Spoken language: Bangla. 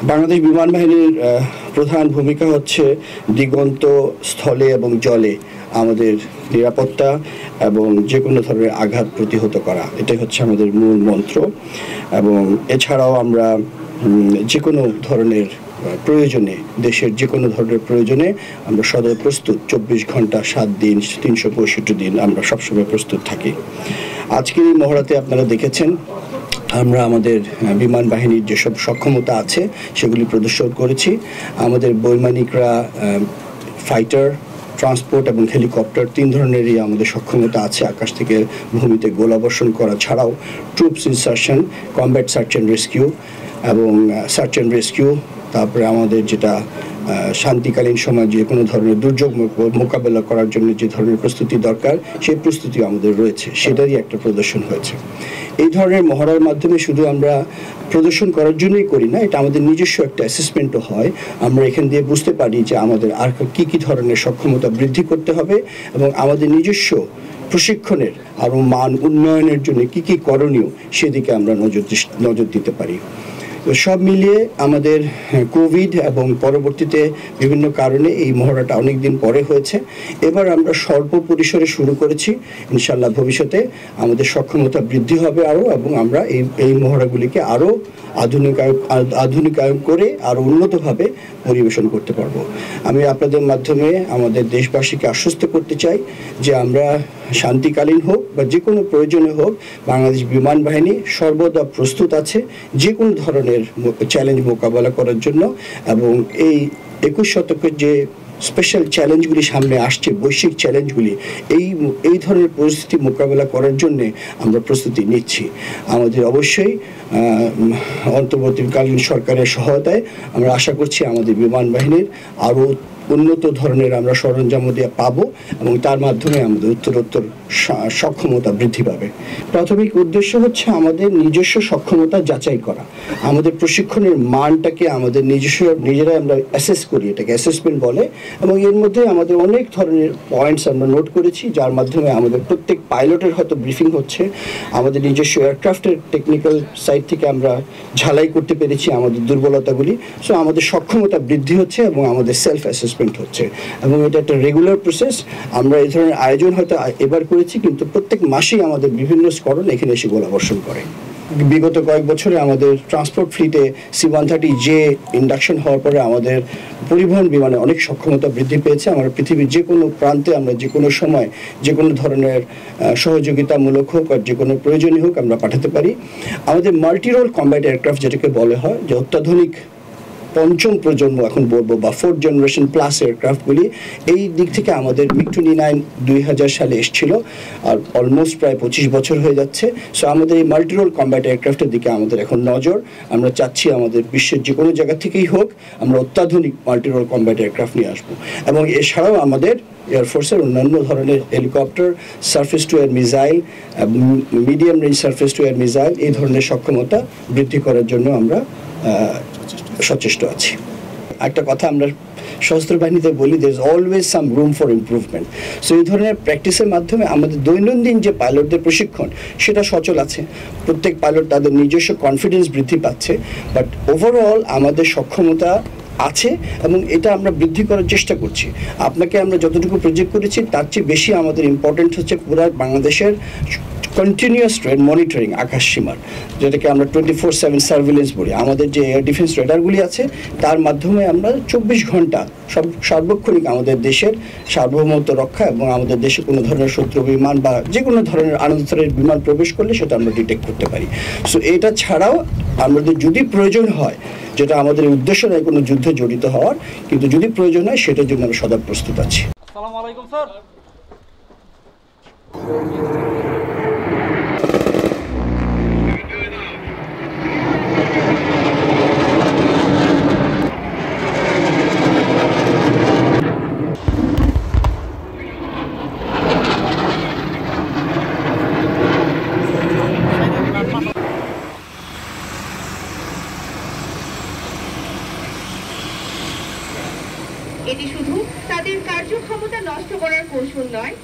বাংলাদেশ বিমান বাহিনীর প্রধান ভূমিকা হচ্ছে দিগন্ত, স্থলে এবং জলে আমাদের নিরাপত্তা এবং যে কোনো ধরনের আঘাত প্রতিহত করা, এটাই হচ্ছে আমাদের মূল মন্ত্র। এবং এছাড়াও আমরা যে কোনো ধরনের প্রয়োজনে, দেশের যে কোনো ধরনের প্রয়োজনে আমরা সদয় প্রস্তুত। 24 ঘন্টা 7 দিন 365 দিন আমরা সবসময় প্রস্তুত থাকি। আজকের এই মহড়াতে আপনারা দেখেছেন আমরা আমাদের বিমান বাহিনীর যেসব সক্ষমতা আছে সেগুলি প্রদর্শন করেছি। আমাদের বৈমানিকরা ফাইটার, ট্রান্সপোর্ট এবং হেলিকপ্টার 3 ধরনেরই আমাদের সক্ষমতা আছে। আকাশ থেকে ভূমিতে গোলাবর্ষণ করা ছাড়াও troops insertion, combat search and rescue এবং সার্চ অ্যান্ড রেস্কিউ, তারপরে আমাদের যেটা শান্তিকালীন সময় যে কোনো ধরনের দুর্যোগ মোকাবেলা করার জন্য যে ধরনের প্রস্তুতি দরকার সেই প্রস্তুতি আমাদের রয়েছে, সেটারই একটা প্রদর্শন হয়েছে। এই ধরনের মহড়ার মাধ্যমে শুধু আমরা প্রদর্শন করার জন্যই করি না, এটা আমাদের নিজস্ব একটা অ্যাসেসমেন্টও হয়। আমরা এখান দিয়ে বুঝতে পারি যে আমাদের আর কী ধরনের সক্ষমতা বৃদ্ধি করতে হবে এবং আমাদের নিজস্ব প্রশিক্ষণের আরও মান উন্নয়নের জন্য কী করণীয় সেদিকে আমরা নজর দিতে পারি। সব মিলিয়ে আমাদের কোভিড এবং পরবর্তীতে বিভিন্ন কারণে এই মহড়াটা অনেক দিন পরে হয়েছে। এবার আমরা স্বল্প পরিসরে শুরু করেছি। ইনশাআল্লাহ ভবিষ্যতে আমাদের সক্ষমতা বৃদ্ধি হবে আরও, এবং আমরা এই মহড়াগুলিকে আরও আধুনিকায়ন করে আরও উন্নতভাবে পরিবেশন করতে পারবো। আমি আপনাদের মাধ্যমে আমাদের দেশবাসীকে আশ্বস্ত করতে চাই যে আমরা শান্তিকালীন হোক বা যে কোনো প্রয়োজনে হোক, বাংলাদেশ বিমান বাহিনী সর্বদা প্রস্তুত আছে যে কোনো ধরনের চ্যালেঞ্জ মোকাবেলা করার জন্য। এবং এই 21 শতকের যে স্পেশাল চ্যালেঞ্জগুলি সামনে আসছে, বৈশ্বিক চ্যালেঞ্জগুলি, এই ধরনের পরিস্থিতি মোকাবেলা করার জন্যে আমরা প্রস্তুতি নিচ্ছি। আমাদের অবশ্যই অন্তর্বর্তীকালীন সরকারের সহায়তায় আমরা আশা করছি আমাদের বিমান বাহিনীর আরও উন্নত ধরনের আমরা সরঞ্জাম দিয়ে পাবো এবং তার মাধ্যমে আমাদের উত্তরোত্তর সক্ষমতা বৃদ্ধি পাবে। প্রাথমিক উদ্দেশ্য হচ্ছে আমাদের নিজস্ব সক্ষমতা যাচাই করা, আমাদের প্রশিক্ষণের মানটাকে আমাদের নিজেরাই আমরা অ্যাসেস করি, এটাকে অ্যাসেসমেন্ট বলে। এবং এর মধ্যে আমাদের অনেক ধরনের পয়েন্টস আমরা নোট করেছি, যার মাধ্যমে আমাদের প্রত্যেক পাইলটের হয়তো ব্রিফিং হচ্ছে, আমাদের নিজস্ব এয়ারক্রাফটের টেকনিক্যাল সাইড থেকে আমরা ঝালাই করতে পেরেছি আমাদের দুর্বলতাগুলি। সো আমাদের সক্ষমতা বৃদ্ধি হচ্ছে এবং আমাদের সেলফ অ্যাসেসমেন্ট হচ্ছে, এবং এটা একটা রেগুলার প্রসেস। আমরা এই ধরনের আয়োজন হয়তো এবার করেছি, কিন্তু প্রত্যেক মাসেই আমাদের বিভিন্ন স্কোয়াড্রন এখানে এসে গোলাবর্ষণ করে। বিগত কয়েক বছরে আমাদের ট্রান্সপোর্ট ফ্লিটে C-130J ইন্ডাকশন হওয়ার পরে আমাদের পরিবহন বিমানে অনেক সক্ষমতা বৃদ্ধি পেয়েছে। আমরা পৃথিবীর যে কোনো প্রান্তে আমরা যে কোনো সময় যে কোনো ধরনের সহযোগিতামূলক হোক আর যে কোনো প্রয়োজনীয় হোক আমরা পাঠাতে পারি। আমাদের মাল্টিরোল কমব্যাট এয়ারক্রাফট যেটাকে বলে হয়, যে অত্যাধুনিক পঞ্চম প্রজন্ম এখন বলবো বা 4th জেনারেশন প্লাস এয়ারক্রাফটগুলি, এই দিক থেকে আমাদের MiG-29 2000 সালে এসেছিল আর অলমোস্ট প্রায় 25 বছর হয়ে যাচ্ছে। সো আমাদের এই মাল্টিরোল কমব্যাট এয়ারক্রাফটের দিকে আমাদের এখন নজর। আমরা চাচ্ছি আমাদের বিশ্বের যে কোনো জায়গা থেকেই হোক আমরা অত্যাধুনিক মাল্টিরোল কমব্যাট এয়ারক্রাফট নিয়ে আসবো। এবং এছাড়াও আমাদের এয়ারফোর্সের অন্যান্য ধরনের helicopter, surface two air missile, medium range surface two air missile, এই ধরনের সক্ষমতা বৃদ্ধি করার জন্য আমরা সচেষ্ট আছি। একটা কথা আমরা সশস্ত্র বাহিনীতে বলি, there is always some room for improvement. So এই ধরনের প্র্যাকটিসের মাধ্যমে আমাদের দৈনন্দিন যে পাইলটদের প্রশিক্ষণ সেটা সচল আছে, প্রত্যেক পাইলট তাদের নিজস্ব কনফিডেন্স বৃদ্ধি পাচ্ছে। বাট ওভারঅল আমাদের সক্ষমতা আছে এবং এটা আমরা বৃদ্ধি করার চেষ্টা করছি। আপনাকে আমরা যতটুকু প্রজেক্ট করেছি তার চেয়ে বেশি আমাদের ইম্পর্টেন্ট হচ্ছে পুরো বাংলাদেশের কন্টিনিউয়াস ট্রেড মনিটরিং, আকাশ সীমার, যেটাকে আমরা 24/7 সার্ভিলেন্স বলি। আমাদের যে এয়ার ডিফেন্স রেডারগুলি আছে তার মাধ্যমে আমরা 24 ঘন্টা সার্বক্ষণিক আমাদের দেশের সার্বভৌমত্ব রক্ষা এবং আমাদের দেশে কোনো ধরনের শত্রু বিমান বা যে কোনো ধরনের আনন্দরের বিমান প্রবেশ করলে সেটা আমরা ডিটেক্ট করতে পারি। সো এটা ছাড়াও আমাদের যদি প্রয়োজন হয়, যেটা আমাদের উদ্দেশ্য নয় কোনো যুদ্ধে জড়িত হওয়ার, কিন্তু যদি প্রয়োজন হয় সেটার জন্য আমরা সদা প্রস্তুত আছি। আসসালামু আলাইকুম স্যার। এটি শুধু তাদের কার্যক্ষমতা নষ্ট করার কৌশল নয়,